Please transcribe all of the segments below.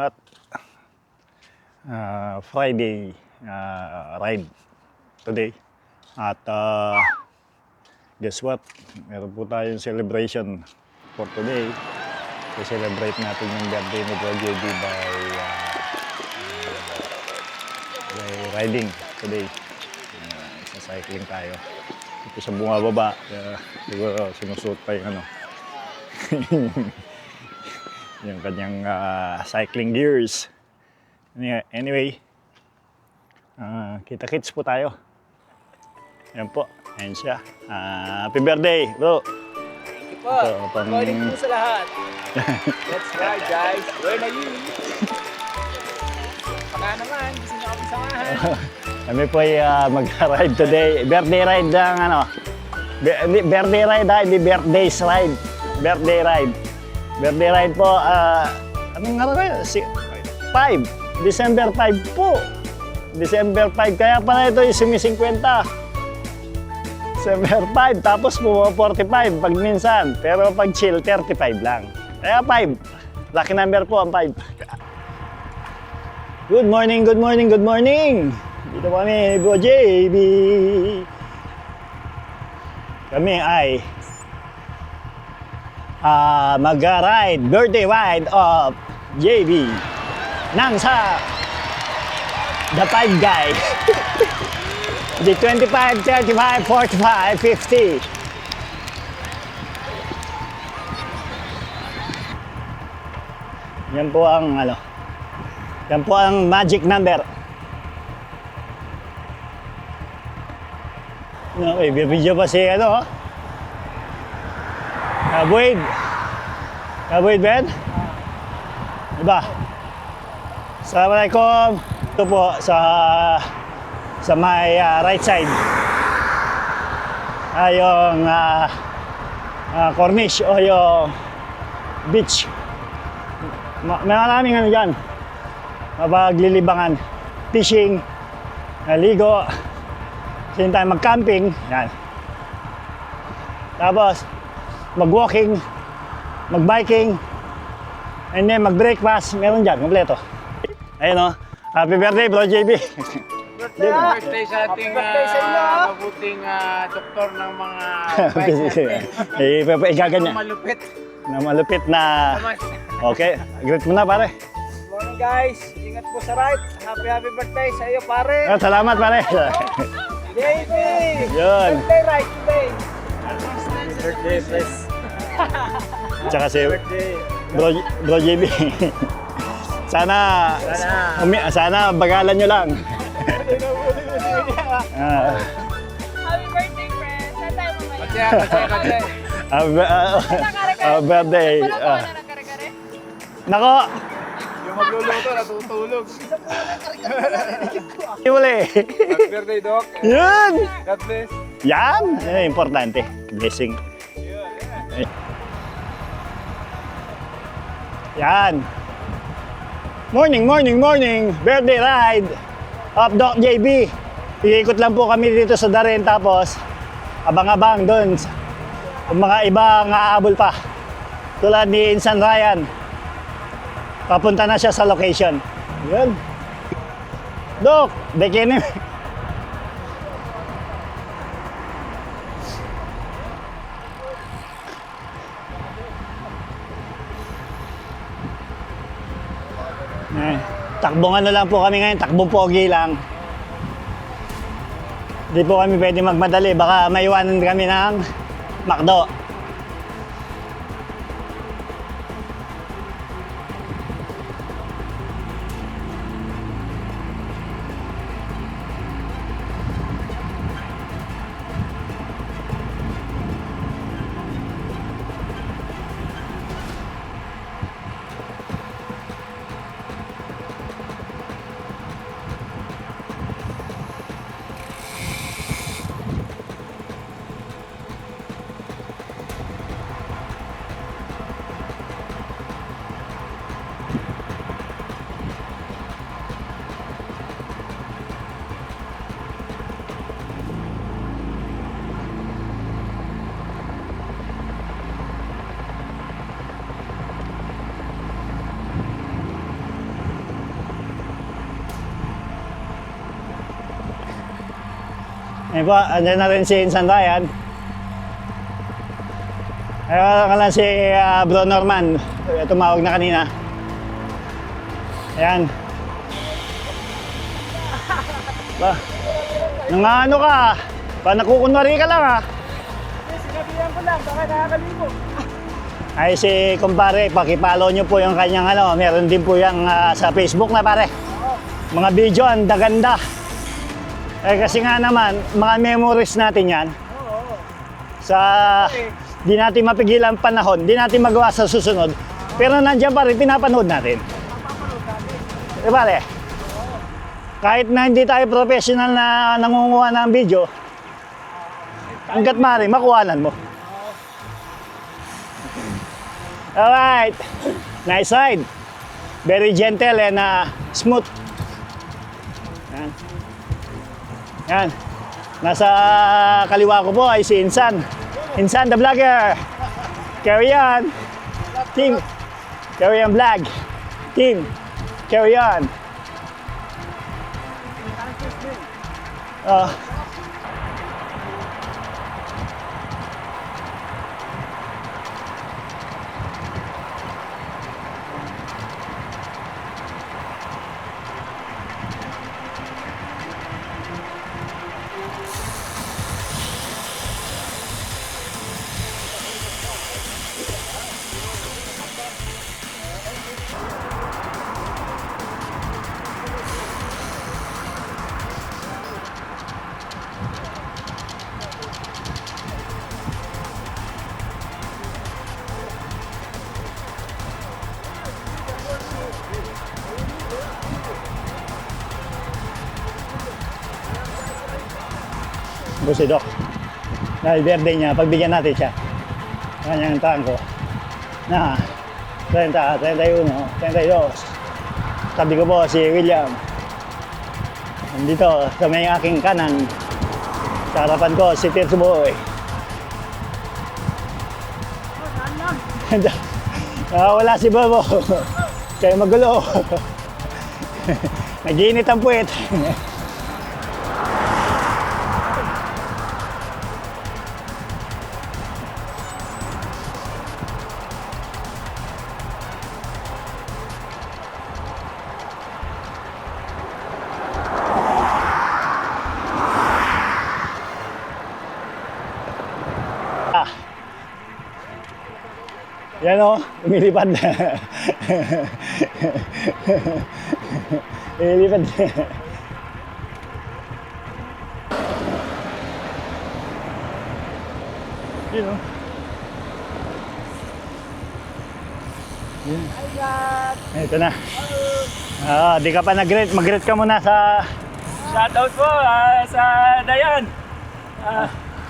at Friday ride today. At guess what? Meron po tayong celebration for today. I-celebrate natin yung birthday ni Bro JB by riding today. Sa cycling tayo. Ito sa bumababa. Siguro sinusuot pa yung ano. yung kanyang cycling gears. Anyway, kita-kits po tayo. Yan po, ayan siya. Happy birthday, bro! Thank you po. Good morning po sa lahat. Let's ride, guys. Where na you? Baka naman, gusto nyo kami samahan. Kami po ay mag-ride today. Birthday ride ng ano. Birthday ride ha, hindi birthdays ride. Birthday ride. Birthday ride po, anong araw kayo? 5. December 5 po. December 5. Kaya pala ito yung sumi-50. December 5. Tapos po 45 pag minsan. Pero pag chill, 35 lang. Kaya 5. Lucky number po ang 5. Good morning, good morning, good morning. Dito kami, Bro JB. Kami ay mag-ride, birthday ride of JB nang sa The Five Guy. The 25, 35, 45, 50. Yan po ang ano. Yan po ang magic number. Okay, bibidyo pa si ano. Kabuid. Kabuid, Ben? Diba? Assalamualaikum. Ito po sa may right side. Yung Corniche o yung beach. Maraming ano dyan. Mapaglilibangan. Fishing. Naligo. Kasi tayo mag-camping. Yan. Tapos, mag-walking. Mag-biking. And then mag-breakfast. Meron dyan. Kompleto. Ayun o. Happy birthday, Bro JB. Birthday sa ating mabuting doktor ng mga Igaganyan. malupit. Na malupit na... Okay. Greet mo na, pare. Good morning, guys. Ingat po sa ride. Happy birthday sa iyo, pare. Salamat, pare. JB! Yun. Birthday ride today. Birthday, please. Tsaka si Bro JB. Sana bagalan nyo lang. Happy birthday, friends! Saan tayo mamaya? Birthday. Nako! Yung magluluto, natutulog. Uli. Happy birthday, Doc. Yun! God bless. Yan! Yan, importante. Blessing. Yan. Morning, morning, morning. Birthday ride of Doc JB. Iikot lang po kami dito sa Daren, tapos abang-abang doon. Mga ibang aabol pa. Tulad ni Insan Ryan. Papunta na siya sa location. Yun. Doc, bikini. Takbong ano lang po kami ngayon, takbong pogi lang. Di po kami pwede magmadali, baka maiwanan kami ng McDo. Ayun po, andyan na rin si Insan Ryan. Ayun ka lang si Bro Norman. Tumawag na kanina. Ayan. Ba, nang ano ka? Ba, nakukunwari ka lang ha? Sinabihan ko lang, baka nakakaligo. Ay si kumpare, pakipollow nyo po yung kanyang ano, meron din po yung sa Facebook na pare. Mga video, ang ganda. Eh kasi nga naman, mga memories natin yan. Oo. Sa di natin mapigilan panahon, di natin magawa sa susunod. Pero nandiyan pa rin, pinapanood natin. Papapanood natin. Di pare? Kahit na hindi tayo professional na nangunguha ng video, hanggat maaari, makuhanan mo. Alright. Nice ride. Very gentle and smooth. Yan. Yan. Nasa kaliwa ko po ay si Insan. Insan the vlogger. Carry on. Team. Carry on vlog. Team. Carry on. Si Doc. Dahil birthday niya, pagbigyan natin siya. Kanyang tangko na 30, 31, 32. Tabi ko po si William. Nandito sa may aking kanan. Sa harapan ko si Tirso Boy. Wala si Bobo. Kaya magulo. Nag-iinit ang puwet. Yan o, umilipad na. Umilipad na. Yun o. Yun. Ito na. Di ka pa nag-greet. Mag-greet ka muna sa... Shoutout po sa Dayan.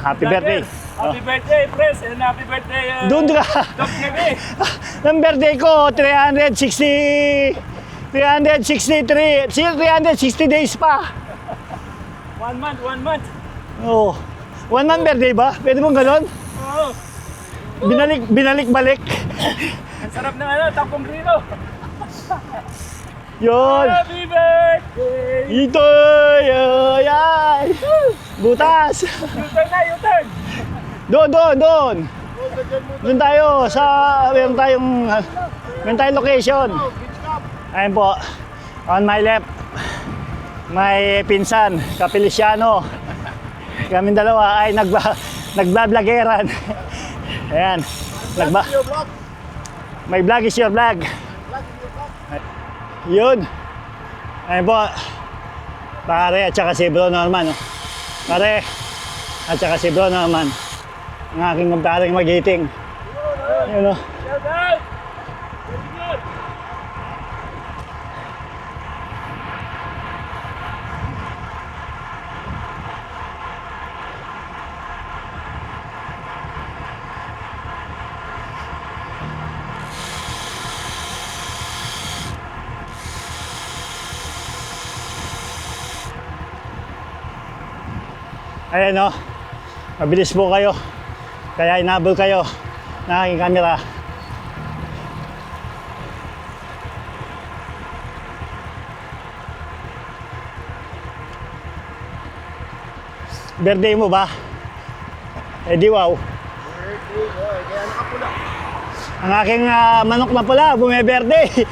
Happy birthday. Happy birthday, Pres, and happy birthday, Doon ka. Doc Nebe. Ang birthday ko, 360... 363. 360 days pa. 1 month, 1 month. Oo. 1 month birthday ba? Pwede mong ganon? Oo. Binalik-balik. Ang sarap ng takong rino. Yun. Happy birthday! Ito. Ay. Butas. U-turn na, U-turn! Doon. Doon tayo sa meron tayong location. Ayun po. On my left. May pinsan, Kapiliciano. Kaming dalawa ay nagbablageran. Ayan. My vlog is your vlog. Yun. Ayun po. Pare at saka si Bro Norman. Pare at saka si Bro Norman. Ang aking magtaring mag-eating. Yun o. Shout out! Very good! Ayan o. Mabilis po kayo. Kaya inabol kayo ng aking camera. Birthday mo ba? Eh di wow. Birthday ko, kaya nakapula. Ang aking manok na pula, bumiberde.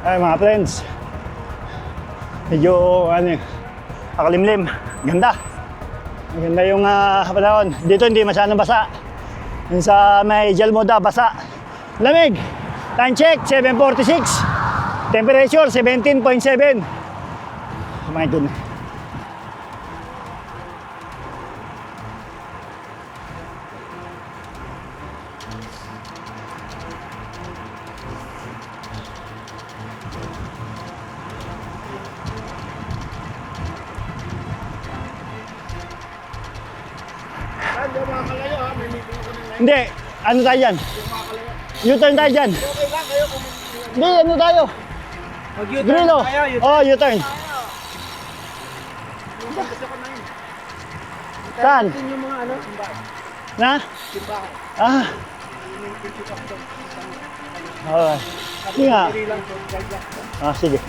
Ay mga friends, medyo ano, akalimlim, ganda. Maganda yung panahon. Dito hindi masyadong basa. Yung sa may Jalmoda, basa. Lamig. Time check, 7:46. Temperature, 17.7. Oh my goodness. Hindi makakalayo ha, may meeting ko na ngayon. Hindi, ano tayo dyan? U-turn tayo dyan. Okay lang kayo kung Hindi, ano tayo? mag-U-turn Grillo. tayo. Oh, U-turn. Gusto ko na yun. Saan? Ito yung mga ano, simbahan. Na? Simbahan. Ah. Okay. Sige nga. Hindi lang po, guys lang. Ah, sige.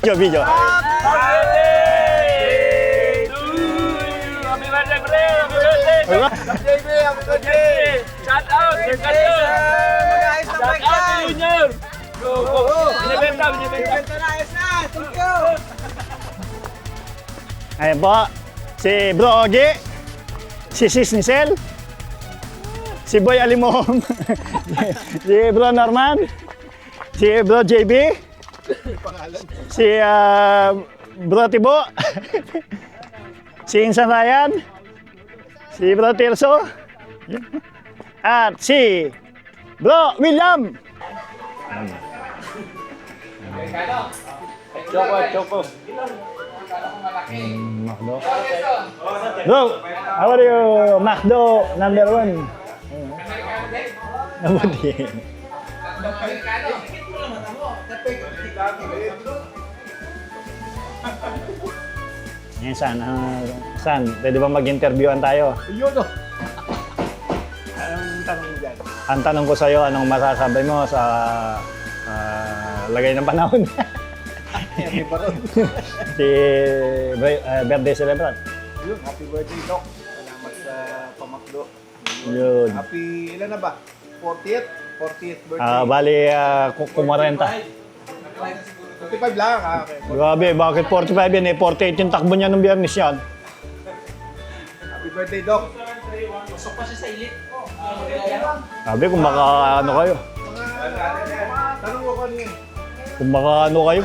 Video. Happy birthday to you! Happy birthday, pre! Happy birthday! JB, happy birthday! Shout out! Shout out to Junior! Go, go! Binibenta na, ayos na! Thank you! Ayan po. Si Bro Ogie. Si Sis Nicel. Si Boy Alimong. Si Bro Norman. Si Bro JB. Si Bro Tibo. Si Insan Ryan. Si Bro Tirso. At si Bro William. Choco. Macdo. Bro, how are you? Macdo number 1. Nabuti. Ngayon, San? Pwede ba mag-interviewan tayo? Yun o! Anong tanong mo dyan? Ang tanong ko sa'yo, anong masasabi mo sa lagay ng panahon? Happy birthday! Si birthday celebrant. Yun, happy birthday, Doc. Salamat sa pamakdo. Yun. Happy, ilan na ba? 40th? 40th birthday. Bali, kumarenta. 45 lang, ha? Okay. Grabe, bakit 45 yan? 48 yung takbo niya nung biyernes yan. Happy birthday, Doc. Sabi, kung ano kayo. Tanong ko ano yun? Kung ano kayo,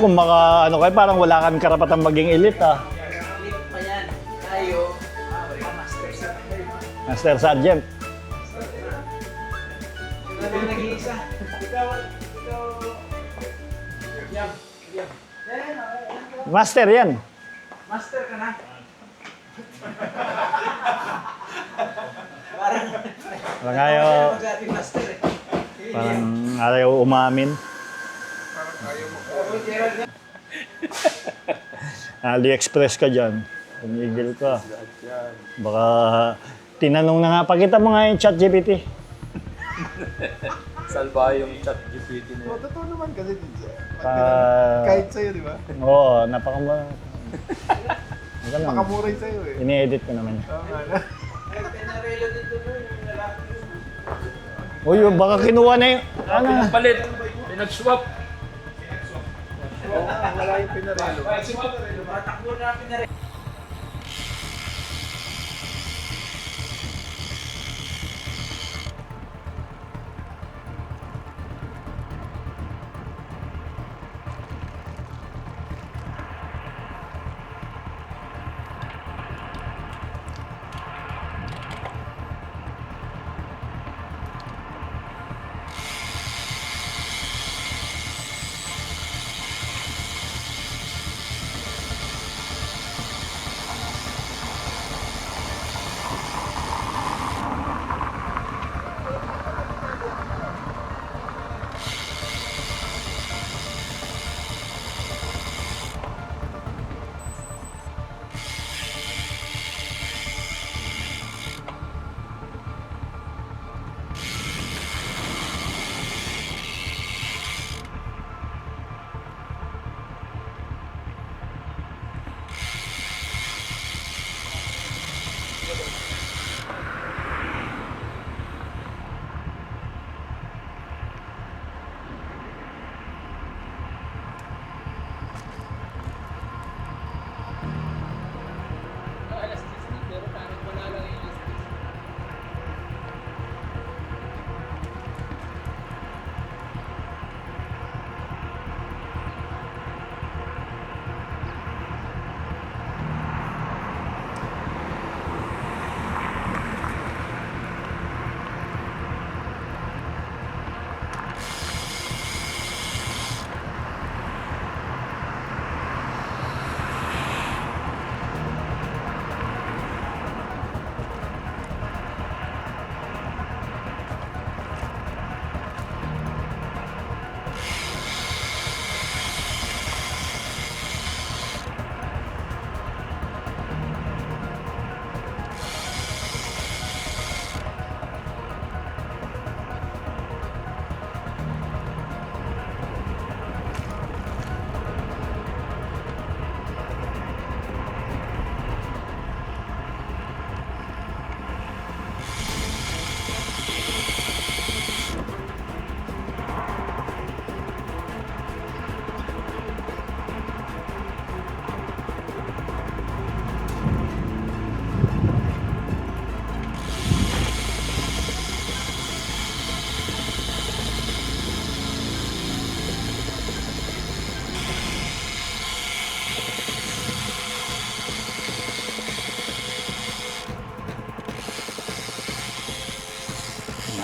parang wala kang karapatan maging elite, ah. Master Sergeant. Master yan. Master ka na. Parang ayaw umamin. AliExpress ka dyan. Tumigil ka. Baka tinanong na nga. Pakita mo nga yung ChatGPT. Salba yung chat GPT na Oh, yun. totoo naman kasi Kahit sa'yo, di ba? Oo, napakamura. Ganun. Makamuray sa'yo eh. Ini-edit ko naman yun. Oo nga na. Uy, baka kinuha na yung... Ano? Palit, pinag-swap. Oo nga, wala yung pinarelo.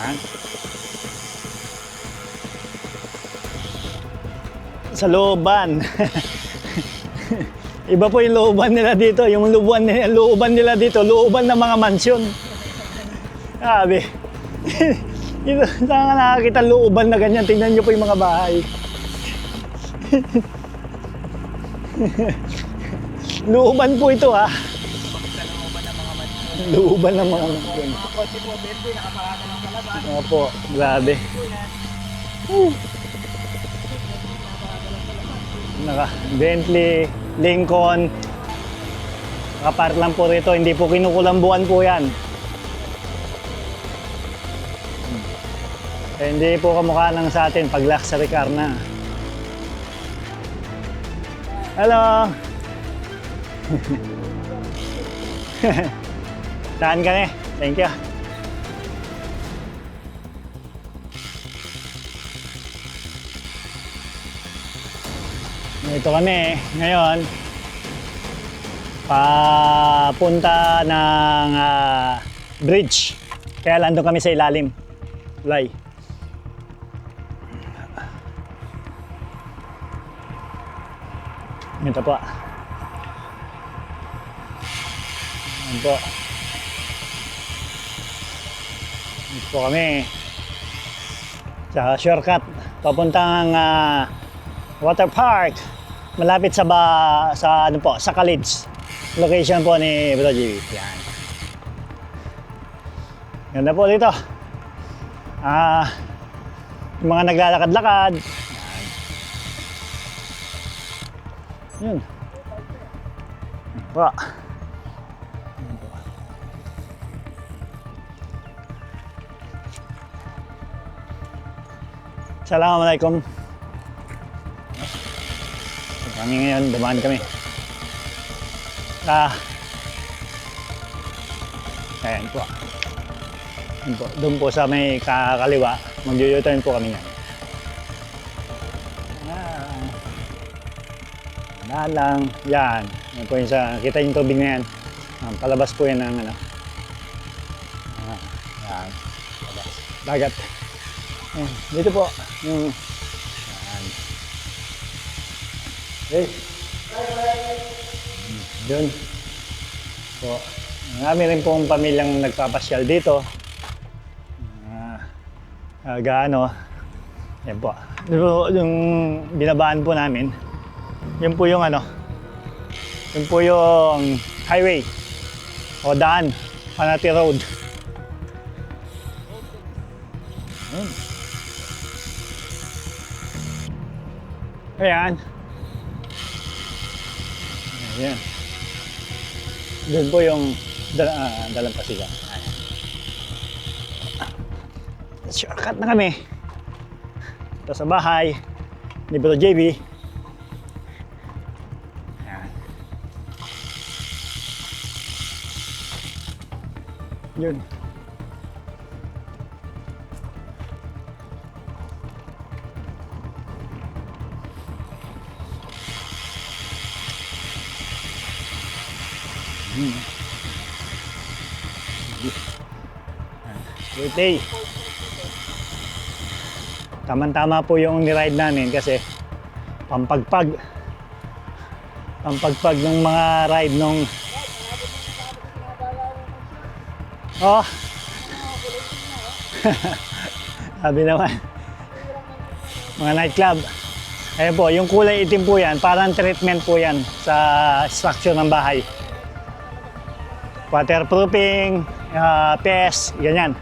Yan. Sa looban. Iba po yung looban nila dito. Yung looban nila dito, looban ng mga mansyon. Sabi. Ito, saan ka nakakita looban na ganyan? Tingnan nyo po yung mga bahay. Looban po ito ha. Looban ng mga mansyon. Opo, grabe. Bentley, Lincoln. Kapart lang po rito, hindi po kinukulambuan po yan. Hindi po kamukha ng sa atin pag luxury car na. Hello! Saan ka na? Thank you. Ito kami ngayon papunta ng bridge. Kaya landon kami sa ilalim. Lay. Ito po. Ito po. Ito po kami. Sa shortcut papuntang water park. Malapit sa ano po, sa Kalids. Location po ni Bro JB. Yan. Ganda po dito. Yung mga naglalakad-lakad. Yan. Yun. Po. Assalamualaikum. Kami ngayon, dumaan kami. Ayan po. Ayan po. Doon po sa may kakaliwa, mag-u-turn po kami ngayon. Yan lang. Yan. Yan po yung sa, kita yung tubig na yan. Palabas po yan ng ano. Yan. Palabas. Dagat. Yan. Dito po. Yung yan. Okay. Doon. Po. Marami rin pong pamilyang nagpapasyal dito. Gaano. Yan po. Yung binabaan po namin. Yun po yung ano. Yun po yung highway. O daan. Panati Road. Yun. Ayan. Ayan. Doon po yung Dalampasigan. Ayan. Shortcut na kami. Ito sa bahay ni Bro JB. Ayan. Yun. Great day. Tama-tama po yung ni-ride namin kasi pampagpag ng mga ride nung sabi naman mga nightclub. Ayun po, yung kulay itim po yan, parang treatment po yan sa structure ng bahay. Waterproofing, pest, ganyan.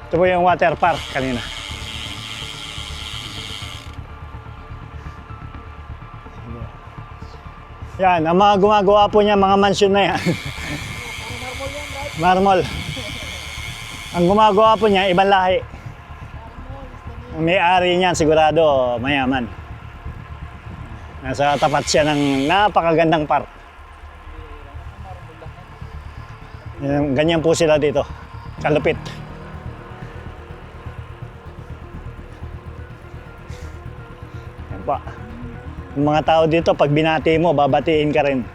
Ito po yung water park kanina. Yan, ang mga gumagawa po niya, mga mansion na yan. Marmol. Ang gumagawa po niya, ibang lahi. Ang may-ari niyan, sigurado, mayaman. Nasa tapat siya ng napakagandang park. Ganyan po sila dito. Kalupit. Yan pa. Yung mga tao dito, pag binati mo, babatiin ka rin.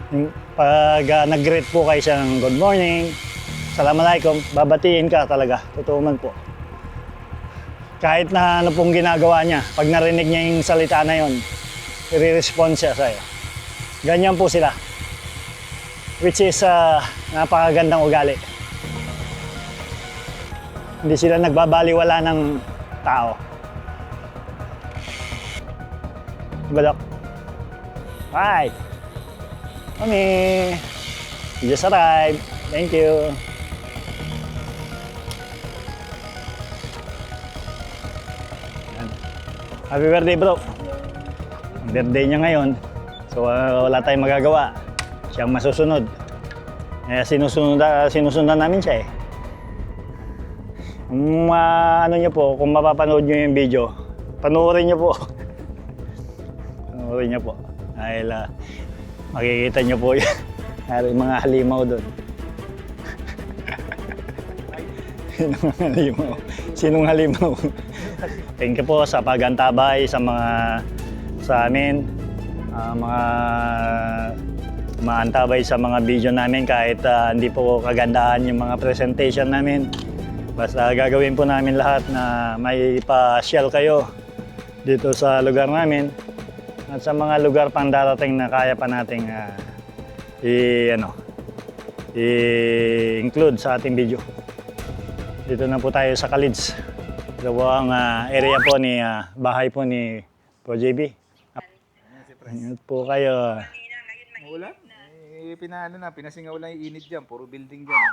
Yung pag nag-greet po kayo siya ng good morning, assalamualaikum, babatiin ka talaga. Totoo man po. Kahit na ano pong ginagawa niya, pag narinig niya yung salita na yon, i-response siya sa'yo. Ganyan po sila. Which is napakagandang ugali. Hindi sila nagbabaliwala ng tao. Diba, Doc? Hi! Kami! We just arrived. Thank you. Yan. Happy birthday, bro. Ang birthday niya ngayon. So wala tayong magagawa. Siyang masusunod. Kaya sinusundan namin siya eh. Kung ano niyo po, kung mapapanood niyo yung video, panoorin niyo po. Panoorin niyo po. Dahil makikita niyo po yung mga halimaw doon. Sinong halimaw? Sinong halimaw? Thank you po sa pagantabay sa amin. Mga maantabay sa mga video namin kahit hindi po kagandahan yung mga presentation namin. Basta gagawin po namin lahat na may pa-shell kayo dito sa lugar namin at sa mga lugar pang darating na kaya pa nating i-include sa ating video. Dito na po tayo sa Kalids. Ito po ang area po ni bahay po ni Pro JB. Ingat po kayo. Maulan? Pinasingaw lang yung init dyan. Puro building dyan.